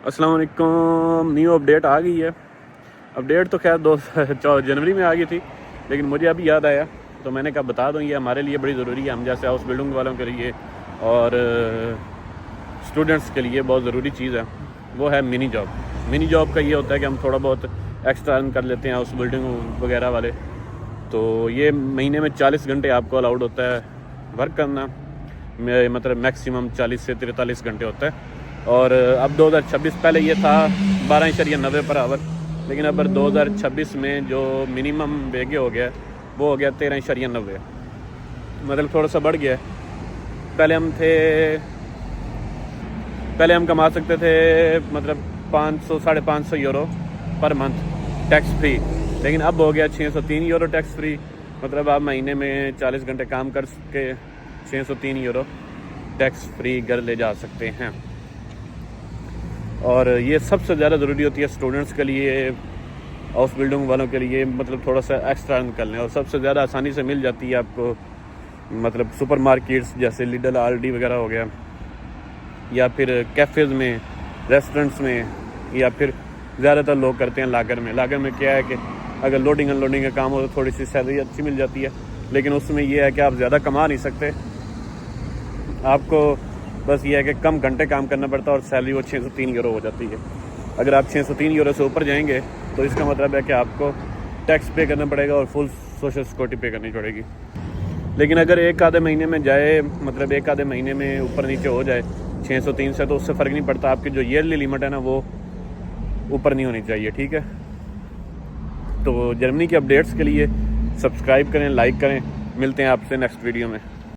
السلام علیکم. New update آ گئی ہے. اپڈیٹ تو خیر 2 جنوری میں آ گئی تھی، لیکن مجھے ابھی یاد آیا تو میں نے کہا بتا دوں. یہ ہمارے لیے بڑی ضروری ہے، ہم جیسے ہاؤس بلڈنگ والوں کے لیے اور اسٹوڈنٹس کے لیے بہت ضروری چیز ہے. وہ ہے منی جاب. منی جاب کا یہ ہوتا ہے کہ ہم تھوڑا بہت ایکسٹرا ارن کر لیتے ہیں ہاؤس بلڈنگ وغیرہ والے. تو یہ مہینے میں 40 گھنٹے آپ کو الاؤڈ ہوتا ہے ورک کرنا، مطلب میکسیمم 40 سے 43 گھنٹے ہوتا ہے. اور اب 2026 پہلے یہ تھا 12.90 پر آور، لیکن اب 2026 میں جو منیمم ویگے ہو گیا وہ ہو گیا 13.90. مطلب تھوڑا سا بڑھ گیا. پہلے ہم کما سکتے تھے مطلب 500-550 euro per month tax free, لیکن اب ہو گیا 603 یورو ٹیکس فری. مطلب آپ مہینے میں 40 گھنٹے کام کر کے 603 یورو ٹیکس فری گھر لے جا سکتے ہیں. اور یہ سب سے زیادہ ضروری ہوتی ہے اسٹوڈنٹس کے لیے، ہاؤس بلڈنگ والوں کے لیے. مطلب تھوڑا سا ایکسٹرا ارن کر لیں، اور سب سے زیادہ آسانی سے مل جاتی ہے آپ کو. مطلب سپر مارکیٹس جیسے لیڈل آر ڈی وغیرہ ہو گیا، یا پھر کیفیز میں، ریسٹورنٹس میں، یا پھر زیادہ تر لوگ کرتے ہیں لاگر میں. لاگر میں کیا ہے کہ اگر لوڈنگ ان لوڈنگ کا کام ہو تو تھوڑی سی سیلری اچھی مل جاتی ہے، لیکن اس میں یہ ہے کہ آپ زیادہ کما نہیں سکتے. آپ کو بس یہ ہے کہ کم گھنٹے کام کرنا پڑتا ہے اور سیلری وہ 603 یورو ہو جاتی ہے. اگر آپ 603 یورو سے اوپر جائیں گے تو اس کا مطلب ہے کہ آپ کو ٹیکس پے کرنا پڑے گا اور فل سوشل سیکورٹی پے کرنی پڑے گی. لیکن اگر ایک آدھے مہینے میں جائے، مطلب ایک آدھے مہینے میں اوپر نیچے ہو جائے 603 سے، تو اس سے فرق نہیں پڑتا. آپ کی جو ایئرلی لیمٹ ہے نا وہ اوپر نہیں ہونی چاہیے. ٹھیک ہے، تو جرمنی کے اپڈیٹس کے لیے سبسکرائب کریں، لائک کریں. ملتے ہیں آپ سے نیکسٹ ویڈیو میں.